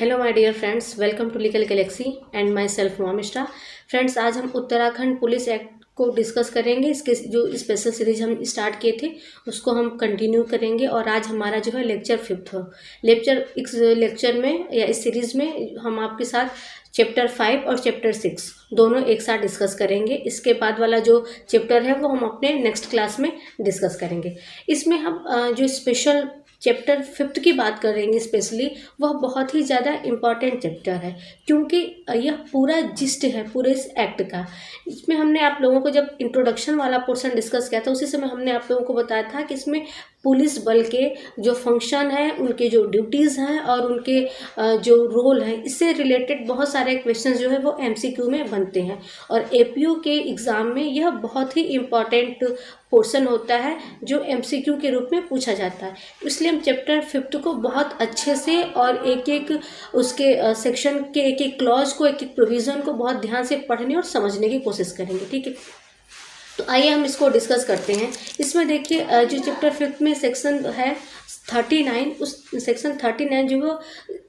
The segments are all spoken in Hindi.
Hello my dear friends, welcome to legal galaxy and myself मोम मिश्रा। फ्रेंड्स, आज हम उत्तराखंड पुलिस एक्ट को डिस्कस करेंगे। इसके जो स्पेशल सीरीज हम स्टार्ट किए थे उसको हम कंटिन्यू करेंगे और आज हमारा जो है लेक्चर 5 हो। इस लेक्चर में या इस सीरीज में हम आपके साथ चैप्टर 5 और चैप्टर 6 दोनों एक साथ डिस्कस करेंगे। इसके बाद वाला जो चैप्टर है वो हम अपने नेक्स्ट क्लास में डिस्कस करेंगे। इसमें हम जो स्पेशल चैप्टर 5 की बात करेंगे स्पेशली, वह बहुत ही ज़्यादा इम्पॉर्टेंट चैप्टर है क्योंकि यह पूरा जिस्ट है पूरे इस एक्ट का। इसमें हमने आप लोगों को जब इंट्रोडक्शन वाला पोर्शन डिस्कस किया था उसी समय हमने आप लोगों को बताया था कि इसमें पुलिस बल के जो फंक्शन है, उनके जो ड्यूटीज़ हैं और उनके जो रोल हैं, इससे रिलेटेड बहुत सारे क्वेश्चंस जो है वो एमसीक्यू में बनते हैं और एपीयू के एग्ज़ाम में यह बहुत ही इम्पॉर्टेंट पोर्शन होता है जो एमसीक्यू के रूप में पूछा जाता है। इसलिए हम चैप्टर 5 को बहुत अच्छे से और एक एक उसके सेक्शन के एक एक क्लॉज को, एक एक प्रोविज़न को बहुत ध्यान से पढ़ने और समझने की कोशिश करेंगे। ठीक है, तो आइए हम इसको डिस्कस करते हैं। इसमें देखिए जो चैप्टर 5 में सेक्शन है 39, उस सेक्शन 39 जो वो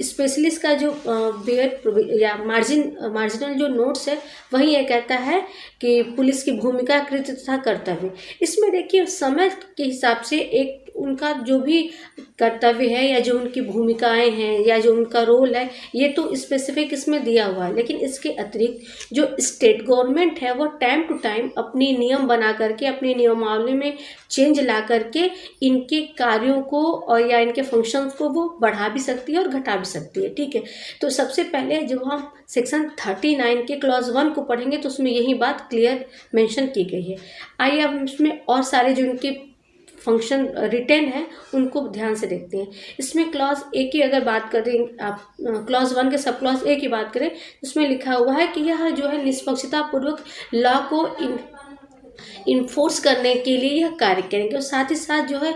स्पेशलिस्ट का जो बेयर या मार्जिनल जो नोट्स है वही ये कहता है कि पुलिस की भूमिका, कृत्य तथा कर्तव्य। इसमें देखिए समय के हिसाब से एक उनका जो भी कर्तव्य है या जो उनकी भूमिकाएं हैं या जो उनका रोल है ये तो स्पेसिफिक इसमें दिया हुआ है, लेकिन इसके अतिरिक्त जो स्टेट गवर्नमेंट है वो टाइम टू टाइम अपनी नियम बना करके, अपनी नियमावली में चेंज ला करके इनके कार्यों को और या इनके फंक्शंस को वो बढ़ा भी सकती है और घटा भी सकती है। ठीक है, तो सबसे पहले जब हम सेक्शन 39 के क्लॉज 1 को पढ़ेंगे तो उसमें यही बात क्लियर मेंशन की गई है। आइए अब इसमें और सारे जो इनके फंक्शन रिटेन है उनको ध्यान से देखते हैं। इसमें क्लॉज ए की अगर बात करें, आप क्लॉज 1 के सब क्लॉज ए की बात करें, उसमें लिखा हुआ है कि यह जो है निष्पक्षता पूर्वक लॉ को इन्फोर्स करने के लिए यह कार्य करेंगे और साथ ही साथ जो है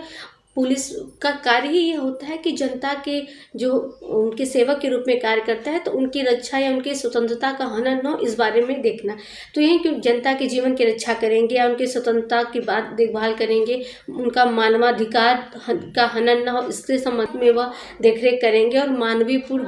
पुलिस का कार्य ही ये होता है कि जनता के जो उनके सेवक के रूप में कार्य करता है तो उनकी रक्षा या उनकी स्वतंत्रता का हनन न हो, इस बारे में देखना। तो यही कि जनता के जीवन की रक्षा करेंगे या उनकी स्वतंत्रता की बात देखभाल करेंगे, उनका मानवाधिकार का हनन न हो इसके संबंध में वह देखरेख करेंगे और मानवीयपूर्ण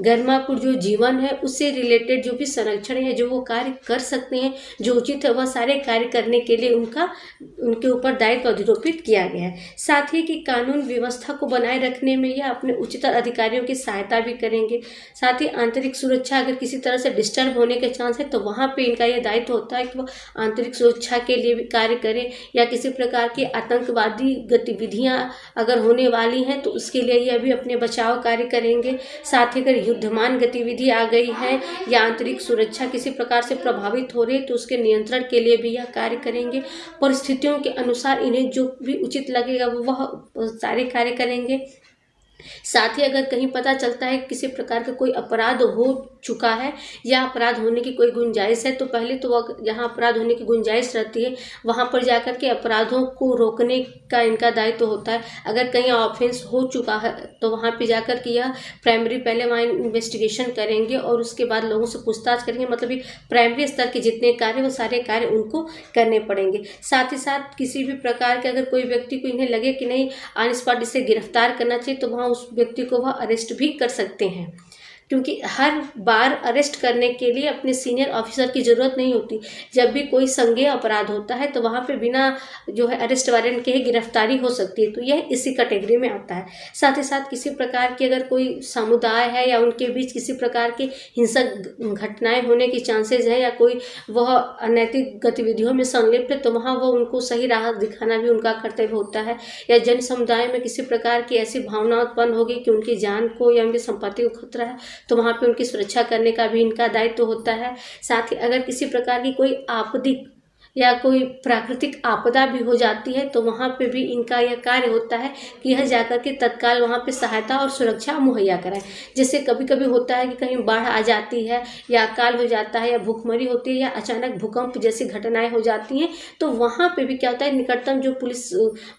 गरिमापूर्ण जो जीवन है उससे रिलेटेड जो भी संरक्षण है, जो वो कार्य कर सकते हैं, जो उचित है, वह सारे कार्य करने के लिए उनके ऊपर दायित्व अधिरोपित किया गया है। साथ ही कि कानून व्यवस्था को बनाए रखने में यह अपने उच्चतर अधिकारियों की सहायता भी करेंगे। साथ ही आंतरिक सुरक्षा अगर किसी तरह से डिस्टर्ब होने के चांस है तो वहाँ पे इनका यह दायित्व होता है कि वो आंतरिक सुरक्षा के लिए भी कार्य करें या किसी प्रकार की आतंकवादी गतिविधियाँ अगर होने वाली हैं तो उसके लिए यह भी अपने बचाव कार्य करेंगे। साथ ही अगर युद्धमान गतिविधि आ गई है या आंतरिक सुरक्षा किसी प्रकार से प्रभावित हो रही है तो उसके नियंत्रण के लिए भी यह कार्य करेंगे। परिस्थितियों के अनुसार इन्हें जो भी उचित लगेगा वह सारे कार्य करेंगे। साथ ही अगर कहीं पता चलता है किसी प्रकार का कोई अपराध हो चुका है या अपराध होने की कोई गुंजाइश है तो पहले तो वह जहाँ अपराध होने की गुंजाइश रहती है वहाँ पर जाकर के अपराधों को रोकने का इनका दायित्व तो होता है। अगर कहीं ऑफेंस हो चुका है तो वहाँ पे जाकर के यह प्राइमरी पहले वहाँ इन्वेस्टिगेशन करेंगे और उसके बाद लोगों से पूछताछ करेंगे। मतलब ये प्राइमरी स्तर के जितने कार्य वो सारे कार्य उनको करने पड़ेंगे। साथ ही साथ किसी भी प्रकार के अगर कोई व्यक्ति को इन्हें लगे कि नहीं ऑन स्पॉट इसे गिरफ्तार करना चाहिए तो वहाँ उस व्यक्ति को वह अरेस्ट भी कर सकते हैं, क्योंकि हर बार अरेस्ट करने के लिए अपने सीनियर ऑफिसर की ज़रूरत नहीं होती। जब भी कोई संज्ञेय अपराध होता है तो वहाँ पे बिना जो है अरेस्ट वारंट के ही गिरफ्तारी हो सकती है, तो यह इसी कैटेगरी में आता है। साथ ही साथ किसी प्रकार की अगर कोई समुदाय है या उनके बीच किसी प्रकार की हिंसक घटनाएं होने की चांसेस है या कोई वह अनैतिक गतिविधियों में संलिप्त है तो वहाँ वह उनको सही राह दिखाना भी उनका कर्तव्य होता है। या जन समुदाय में किसी प्रकार की ऐसी भावना उत्पन्न होगी कि उनकी जान को या उनकी संपत्ति को खतरा है तो वहाँ पे उनकी सुरक्षा करने का भी इनका दायित्व होता है। साथ ही अगर किसी प्रकार की कोई आपदिक या कोई प्राकृतिक आपदा भी हो जाती है तो वहाँ पे भी इनका यह कार्य होता है कि यह जाकर के तत्काल वहाँ पे सहायता और सुरक्षा मुहैया कराएं। जैसे कभी कभी होता है कि कहीं बाढ़ आ जाती है या अकाल हो जाता है या भूखमरी होती है या अचानक भूकंप जैसी घटनाएं हो जाती हैं तो वहाँ पे भी क्या होता है, निकटतम जो पुलिस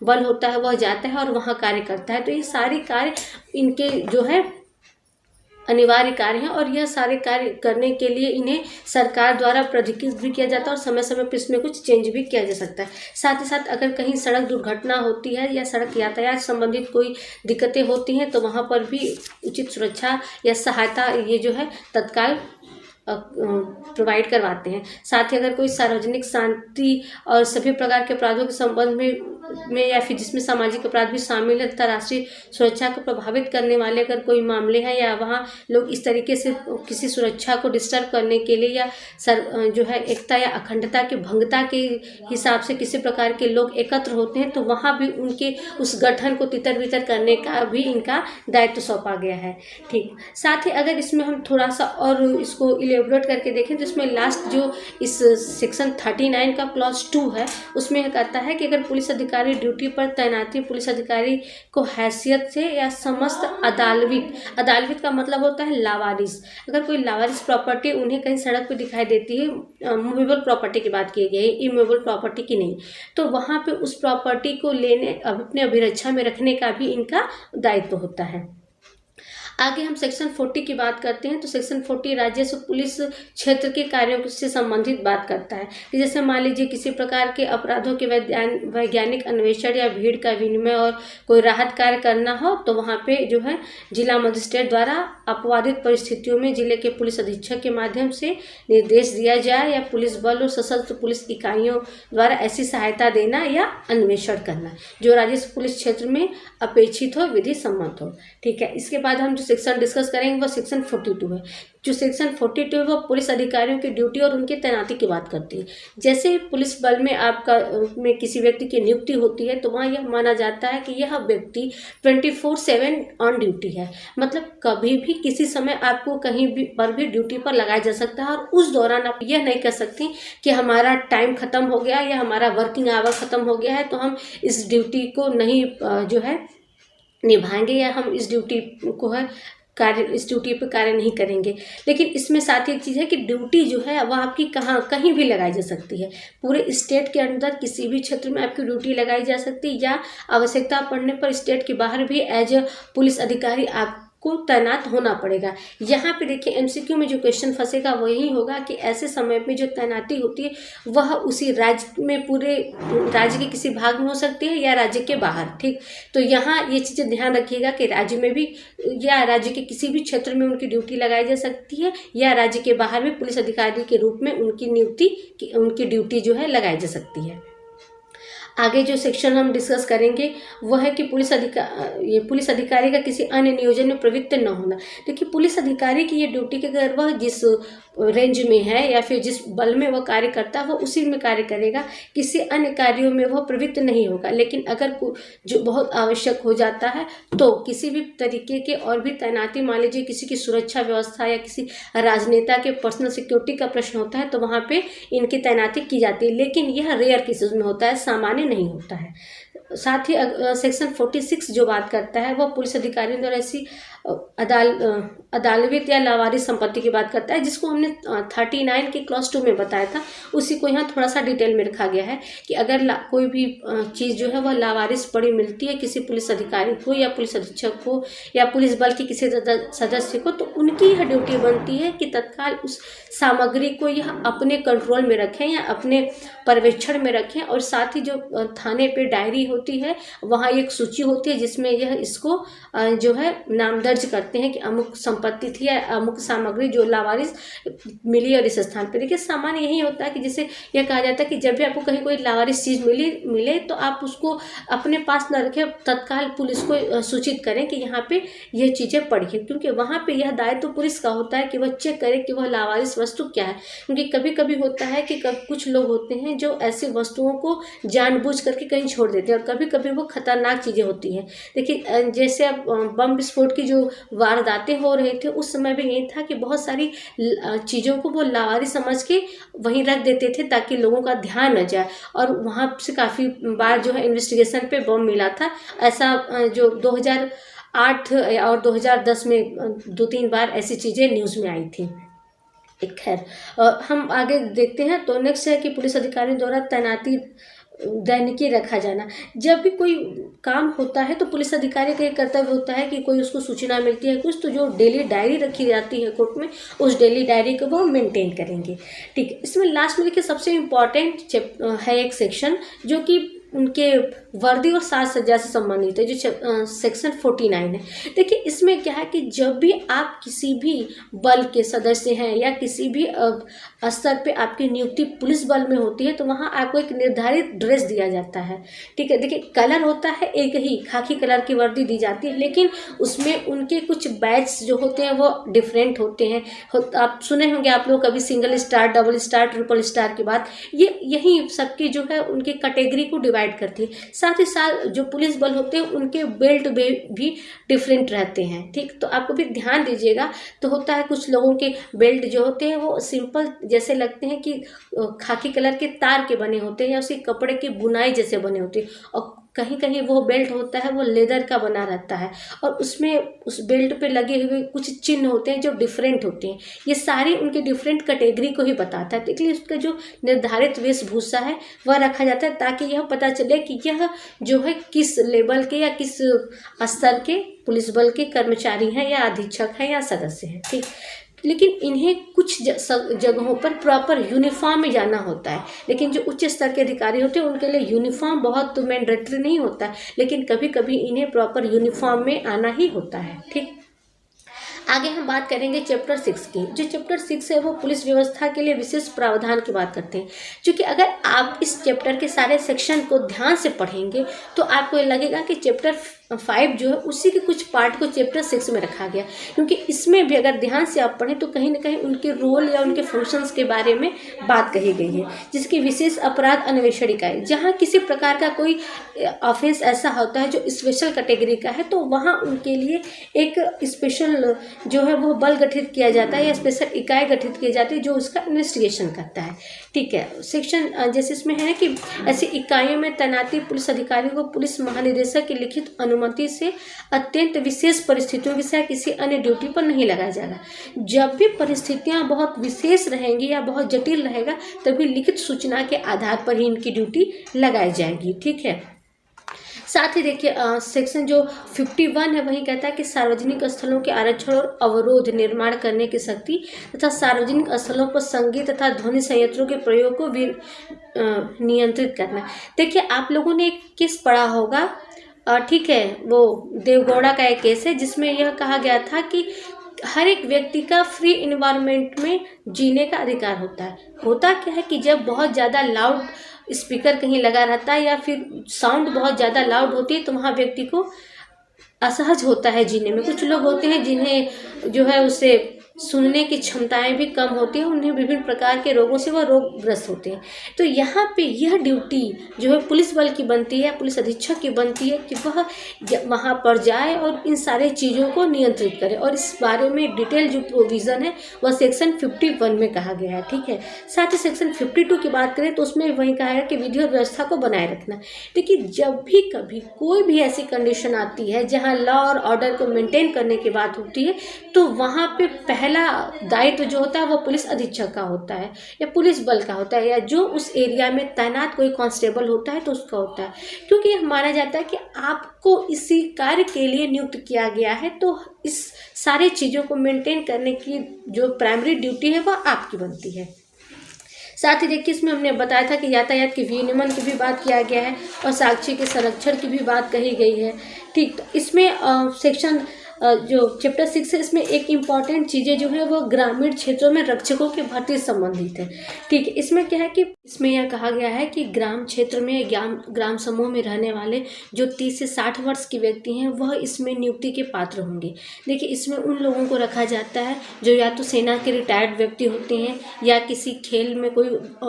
बल होता है वह जाता है और वहाँ कार्य करता है। तो ये सारे कार्य इनके जो है अनिवार्य कार्य हैं और यह सारे कार्य करने के लिए इन्हें सरकार द्वारा प्राधिकृत भी किया जाता है और समय समय पर इसमें कुछ चेंज भी किया जा सकता है। साथ ही साथ अगर कहीं सड़क दुर्घटना होती है या सड़क यातायात संबंधित कोई दिक्कतें होती हैं तो वहाँ पर भी उचित सुरक्षा या सहायता ये जो है तत्काल प्रोवाइड करवाते हैं। साथ ही अगर कोई सार्वजनिक शांति और सभी प्रकार के अपराधों के संबंध में या फिर जिसमें सामाजिक अपराध भी शामिल है तथा राष्ट्रीय सुरक्षा को प्रभावित करने वाले अगर कोई मामले हैं या वहाँ लोग इस तरीके से किसी सुरक्षा को डिस्टर्ब करने के लिए या जो है एकता या अखंडता की भंगता के हिसाब से किसी प्रकार के लोग एकत्र होते हैं तो वहाँ भी उनके उस गठन को तितर बितर करने का भी इनका दायित्व सौंपा गया है। ठीक, साथ ही अगर इसमें हम थोड़ा सा और इसको इलेबोरेट करके देखें तो इसमें लास्ट जो इस सेक्शन 39 का क्लॉज 2 है उसमें यह कहता है कि अगर पुलिस अधिकारी ड्यूटी पर तैनाती पुलिस अधिकारी को हैसियत से या समस्त अदालवित का मतलब होता है लावारिस, अगर कोई लावारिस प्रॉपर्टी उन्हें कहीं सड़क पर दिखाई देती है, मूवेबल प्रॉपर्टी की बात की गई है, इमूवेबल प्रॉपर्टी की नहीं, तो वहाँ पे उस प्रॉपर्टी को लेने अपने अभिरक्षा में रखने का भी इनका दायित्व होता है। आगे हम सेक्शन 40 की बात करते हैं तो सेक्शन 40 राजस्व पुलिस क्षेत्र के कार्यों से संबंधित बात करता है कि जैसे मान लीजिए किसी प्रकार के अपराधों के वैज्ञानिक अन्वेषण या भीड़ का विनिमय और कोई राहत कार्य करना हो तो वहाँ पे जो है जिला मजिस्ट्रेट द्वारा अपवादित परिस्थितियों में जिले के पुलिस अधीक्षक के माध्यम से निर्देश दिया जाए या पुलिस बल और सशस्त्र पुलिस इकाइयों द्वारा ऐसी सहायता देना या अन्वेषण करना जो राजस्व पुलिस क्षेत्र में अपेक्षित हो, विधि सम्मत हो। ठीक है, इसके बाद हम जो सेक्शन डिस्कस करेंगे वह सेक्शन 42 है। जो सेक्शन 42 है वह पुलिस अधिकारियों की ड्यूटी और उनकी तैनाती की बात करती है। जैसे पुलिस बल में आपका में किसी व्यक्ति की नियुक्ति होती है तो वहाँ यह माना जाता है कि यह व्यक्ति 24/7 ऑन ड्यूटी है, मतलब कभी भी किसी समय आपको कहीं भी पर भी ड्यूटी पर लगाया जा सकता है और उस दौरान आप यह नहीं कर सकती कि हमारा टाइम खत्म हो गया या हमारा वर्किंग आवर खत्म हो गया है तो हम इस ड्यूटी को नहीं जो है निभाएंगे या हम इस ड्यूटी को है इस ड्यूटी पर कार्य नहीं करेंगे। लेकिन इसमें साथ ही एक चीज़ है कि ड्यूटी जो है वह आपकी कहीं भी लगाई जा सकती है, पूरे स्टेट के अंदर किसी भी क्षेत्र में आपकी ड्यूटी लगाई जा सकती है या आवश्यकता पड़ने पर स्टेट के बाहर भी एज ए पुलिस अधिकारी आप को तैनात होना पड़ेगा। यहाँ पे देखिए एमसीक्यू में जो क्वेश्चन फंसेगा वो यही होगा कि ऐसे समय में जो तैनाती होती है वह उसी राज्य में पूरे राज्य के किसी भाग में हो सकती है या राज्य के बाहर। ठीक, तो यहाँ ये चीज़ें ध्यान रखिएगा कि राज्य में भी या राज्य के किसी भी क्षेत्र में उनकी ड्यूटी लगाई जा सकती है या राज्य के बाहर भी पुलिस अधिकारी के रूप में उनकी ड्यूटी जो है लगाई जा सकती है। आगे जो सेक्शन हम डिस्कस करेंगे वह है कि पुलिस अधिकारी का किसी अन्य नियोजन में प्रवृत्त न होना। देखिए पुलिस अधिकारी की ये ड्यूटी के अगर वह जिस रेंज में है या फिर जिस बल में वह कार्य करता है वह उसी में कार्य करेगा, किसी अन्य कार्यों में वह प्रवृत्त नहीं होगा। लेकिन अगर जो बहुत आवश्यक हो जाता है तो किसी भी तरीके के और भी तैनाती, मान लीजिए किसी की सुरक्षा व्यवस्था या किसी राजनेता के पर्सनल सिक्योरिटी का प्रश्न होता है तो वहाँ पे इनकी तैनाती की जाती है, लेकिन यह रेयर केसेस में होता है, सामान्य नहीं होता है। साथ ही सेक्शन 46 जो बात करता है वह पुलिस अधिकारियों द्वारा ऐसी अदालवित या लावारिस संपत्ति की बात करता है जिसको हमने 39 के क्लॉज 2 में बताया था, उसी को यहाँ थोड़ा सा डिटेल में रखा गया है कि अगर कोई भी चीज़ जो है वह लावारिस पड़ी मिलती है किसी पुलिस अधिकारी को या पुलिस अधीक्षक को या पुलिस बल के किसी सदस्य को तो उनकी यह ड्यूटी बनती है कि तत्काल उस सामग्री को यह अपने कंट्रोल में रखें या अपने पर्यवेक्षण में रखें। और साथ ही जो थाने पे डायरी होती है वहाँ एक सूची होती है जिसमें यह इसको जो है नाम दर्ज करते हैं कि अमुक संपत्ति थी या अमुक सामग्री जो लावारिस मिली और इस स्थान पे। देखिए सामान्य यही होता है कि जैसे यह कहा जाता है कि जब भी आपको कहीं कोई लावारिस चीज़ मिले तो आप उसको अपने पास न रखें, तत्काल पुलिस को सूचित करें कि यहाँ पे ये चीज़ें पड़ी है, क्योंकि वहाँ पे यह दायित्व तो पुलिस का होता है कि वह चेक करे कि वह लावारिस वस्तु क्या है। क्योंकि कभी कभी होता है कि कुछ लोग होते हैं जो ऐसी वस्तुओं को जानबूझ करके कहीं छोड़ देते हैं और कभी कभी वो खतरनाक चीज़ें होती हैं। देखिए जैसे अब बम विस्फोट की जो वारदातें हो रहे थे उस समय भी यही था कि बहुत सारी चीज़ों को वो लावारिस समझ के वहीं रख देते थे ताकि लोगों का ध्यान न जाए, और वहाँ से काफ़ी बार जो है इन्वेस्टिगेशन पे बम मिला था। ऐसा जो 2008 और 2010 में 2-3 बार ऐसी चीज़ें न्यूज़ में आई थी। खैर हम आगे देखते हैं। तो नेक्स्ट है कि पुलिस अधिकारियों द्वारा तैनाती दैनिकी रखा जाना। जब भी कोई काम होता है तो पुलिस अधिकारी का एक कर्तव्य होता है कि कोई उसको सूचना मिलती है कुछ, तो जो डेली डायरी रखी जाती है कोर्ट में, उस डेली डायरी को वो मेंटेन करेंगे। ठीक है, इसमें लास्ट में देखिए सबसे इम्पॉर्टेंट है एक सेक्शन जो कि उनके वर्दी और साज सज्जा से संबंधित है, जो सेक्शन 49 है। देखिए इसमें क्या है कि जब भी आप किसी भी बल के सदस्य हैं या किसी भी स्तर पे आपकी नियुक्ति पुलिस बल में होती है तो वहाँ आपको एक निर्धारित ड्रेस दिया जाता है। ठीक है, देखिए कलर होता है एक ही, खाकी कलर की वर्दी दी जाती है, लेकिन उसमें उनके कुछ बैच जो होते हैं वो डिफरेंट होते हैं। आप सुने होंगे आप लोग कभी single star, double star, triple star की बात, ये यही सबकी जो है उनकी कैटेगरी को डिवाइड करती है। साथ ही साथ जो पुलिस बल होते हैं उनके बेल्ट भी डिफरेंट रहते हैं। ठीक, तो आपको भी ध्यान दीजिएगा। तो होता है कुछ लोगों के बेल्ट जो होते हैं वो सिंपल जैसे लगते हैं कि खाकी कलर के तार के बने होते हैं या उसके कपड़े की बुनाई जैसे बने होते हैं, और कहीं कहीं वो बेल्ट होता है वो लेदर का बना रहता है और उसमें उस बेल्ट पे लगे हुए कुछ चिन्ह होते हैं जो डिफरेंट होते हैं। ये सारी उनकी डिफरेंट कैटेगरी को ही बताता है। तो इसलिए उसका जो निर्धारित वेशभूषा है वह रखा जाता है ताकि यह पता चले कि यह जो है किस लेवल के या किस स्तर के पुलिस बल के कर्मचारी हैं या अधीक्षक हैं या सदस्य हैं। ठीक, लेकिन इन्हें कुछ जगहों पर प्रॉपर यूनिफॉर्म में जाना होता है, लेकिन जो उच्च स्तर के अधिकारी होते हैं उनके लिए यूनिफॉर्म बहुत मैंडेटरी नहीं होता है, लेकिन कभी कभी इन्हें प्रॉपर यूनिफॉर्म में आना ही होता है। ठीक, आगे हम बात करेंगे चैप्टर 6 की। जो चैप्टर 6 है वो पुलिस व्यवस्था के लिए विशेष प्रावधान की बात करते हैं। क्योंकि अगर आप इस चैप्टर के सारे सेक्शन को ध्यान से पढ़ेंगे तो आपको लगेगा कि चैप्टर 5 जो है उसी के कुछ पार्ट को चैप्टर 6 में रखा गया, क्योंकि इसमें भी अगर ध्यान से आप पढ़ें तो कहीं ना कहीं उनके रोल या उनके फंक्शंस के बारे में बात कही गई है। जिसकी विशेष अपराध अन्वेषण इकाई, जहाँ किसी प्रकार का कोई ऑफेंस ऐसा होता है जो स्पेशल कैटेगरी का है तो वहाँ उनके लिए एक स्पेशल जो है वो बल गठित किया जाता है या स्पेशल इकाई गठित की जाती है जो उसका इन्वेस्टिगेशन करता है। ठीक है, सेक्शन जैसे इसमें है कि ऐसी इकाइयों में तैनाती पुलिस अधिकारी को पुलिस महानिदेशक की लिखित अनुमति से अत्यंत विशेष परिस्थितियों के साथ किसी अन्य ड्यूटी पर नहीं लगाया जाएगा। जब भी परिस्थितियां बहुत विशेष रहेंगी या बहुत जटिल रहेगा तभी लिखित सूचना के आधार पर ही इनकी ड्यूटी लगाई जाएगी। ठीक है, साथ ही देखिए सेक्शन जो 51 है वही कहता है कि सार्वजनिक स्थलों के आरक्षण और अवरोध निर्माण करने की शक्ति तथा सार्वजनिक स्थलों पर संगीत तथा ध्वनि संयंत्रों के प्रयोग को भी नियंत्रित करना। देखिए आप लोगों ने एक केस पढ़ा होगा, ठीक है, वो देवगौड़ा का एक केस है जिसमें यह कहा गया था कि हर एक व्यक्ति का फ्री इन्वायरमेंट में जीने का अधिकार होता है। होता क्या है कि जब बहुत ज़्यादा लाउड स्पीकर कहीं लगा रहता है या फिर साउंड बहुत ज़्यादा लाउड होती है तो वहाँ व्यक्ति को असहज होता है जीने में। कुछ लोग होते हैं जिन्हें जो है उससे सुनने की क्षमताएं भी कम होती है, उन्हें विभिन्न प्रकार के रोगों से वह रोगग्रस्त होते हैं। तो यहाँ पे यह ड्यूटी जो है पुलिस बल की बनती है, पुलिस अधीक्षक की बनती है कि वह वहाँ पर जाए और इन सारे चीज़ों को नियंत्रित करे, और इस बारे में डिटेल जो प्रोविज़न है वह सेक्शन 51 में कहा गया है। ठीक है, साथ ही सेक्शन 52 की बात करें तो उसमें वही कहा है कि विधि और व्यवस्था को बनाए रखना। देखिए जब भी कभी कोई भी ऐसी कंडीशन आती है जहाँ लॉ और ऑर्डर को मेंटेन करने की बात होती है तो वहाँ पे पहला दायित्व जो होता है वो पुलिस अधीक्षक का होता है या पुलिस बल का होता है, या जो उस एरिया में तैनात कोई कांस्टेबल होता है तो उसका होता है। क्योंकि यह माना जाता है कि आपको इसी कार्य के लिए नियुक्त किया गया है, तो इस सारी चीज़ों को मेंटेन करने की जो प्राइमरी ड्यूटी है वह आपकी बनती है। साथ ही देखिए इसमें हमने बताया था कि यातायात के विनियमन की भी बात किया गया है और साक्षी के संरक्षण की भी बात कही गई है। ठीक, तो इसमें सेक्शन जो चैप्टर 6 है इसमें एक इम्पॉर्टेंट चीज़ें जो है वो ग्रामीण क्षेत्रों में रक्षकों की भर्ती संबंधित है। ठीक है, इसमें क्या है कि इसमें यह कहा गया है कि ग्राम क्षेत्र में ग्राम समूह में रहने वाले जो 30 से 60 वर्ष के व्यक्ति हैं वह इसमें नियुक्ति के पात्र होंगे। देखिए इसमें उन लोगों को रखा जाता है जो या तो सेना के रिटायर्ड व्यक्ति होते हैं या किसी खेल में कोई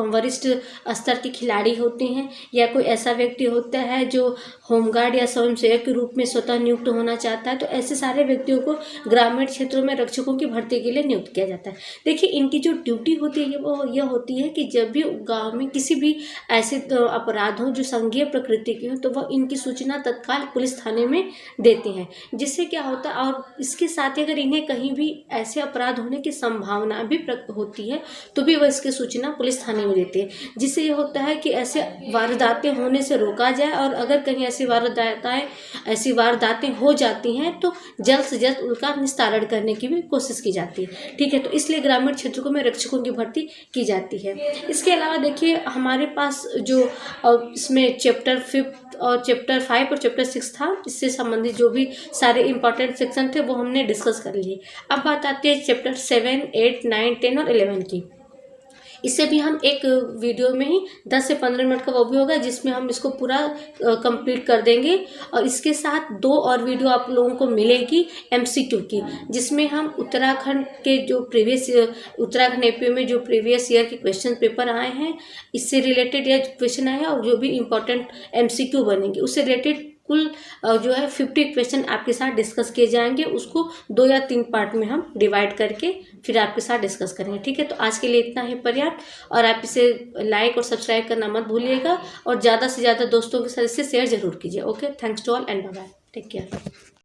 वरिष्ठ स्तर के खिलाड़ी होते हैं या कोई ऐसा व्यक्ति होता है जो होमगार्ड या स्वयंसेवक के रूप में स्वतः नियुक्त होना चाहता है। तो ऐसे सारे सारे व्यक्तियों को ग्रामीण क्षेत्रों में रक्षकों की भर्ती के लिए नियुक्त किया जाता है। देखिए, इनकी जो ड्यूटी होती है वो यह होती है कि जब भी गांव में किसी भी ऐसे अपराध हो जो संज्ञेय प्रकृति के हो, तो वह इनकी सूचना तत्काल पुलिस थाने में देते हैं। जिससे क्या होता है, और इसके साथ ही अगर इन्हें कहीं भी ऐसे अपराध होने की संभावना भी होती है तो भी वह इसकी सूचना पुलिस थाने में देते हैं। जिससे ये होता है कि ऐसे वारदातें होने से रोका जाए, और अगर कहीं ऐसी वारदातें हो जाती हैं तो जल्द से जल्द उनका निस्तारण करने की भी कोशिश की जाती है। ठीक है, तो इसलिए ग्रामीण क्षेत्रों में रक्षकों की भर्ती की जाती है। इसके अलावा देखिए, हमारे पास जो इसमें चैप्टर 5 और चैप्टर 5 और चैप्टर 6 था, इससे संबंधित जो भी सारे इंपॉर्टेंट सेक्शन थे वो हमने डिस्कस कर लिए। अब बात आती है चैप्टर 7, 8, 9, 10 और 11 की। इससे भी हम एक वीडियो में ही 10 से 15 मिनट का वो भी होगा, जिसमें हम इसको पूरा कंप्लीट कर देंगे। और इसके साथ 2 और वीडियो आप लोगों को मिलेगी MCQ की, जिसमें हम उत्तराखंड के जो उत्तराखंड AP में जो प्रीवियस ईयर के क्वेश्चन पेपर आए हैं, इससे रिलेटेड या क्वेश्चन आए हैं, और जो भी इम्पोर्टेंट MCQ बनेंगे उससे रिलेटेड कुल जो है 50 क्वेश्चन आपके साथ डिस्कस किए जाएंगे। उसको 2 या 3 पार्ट में हम डिवाइड करके फिर आपके साथ डिस्कस करेंगे। ठीक है, तो आज के लिए इतना ही पर्याप्त, और आप इसे लाइक और सब्सक्राइब करना मत भूलिएगा, और ज़्यादा से ज़्यादा दोस्तों के साथ इसे शेयर जरूर कीजिए। Okay, thanks to all and bye bye, take care.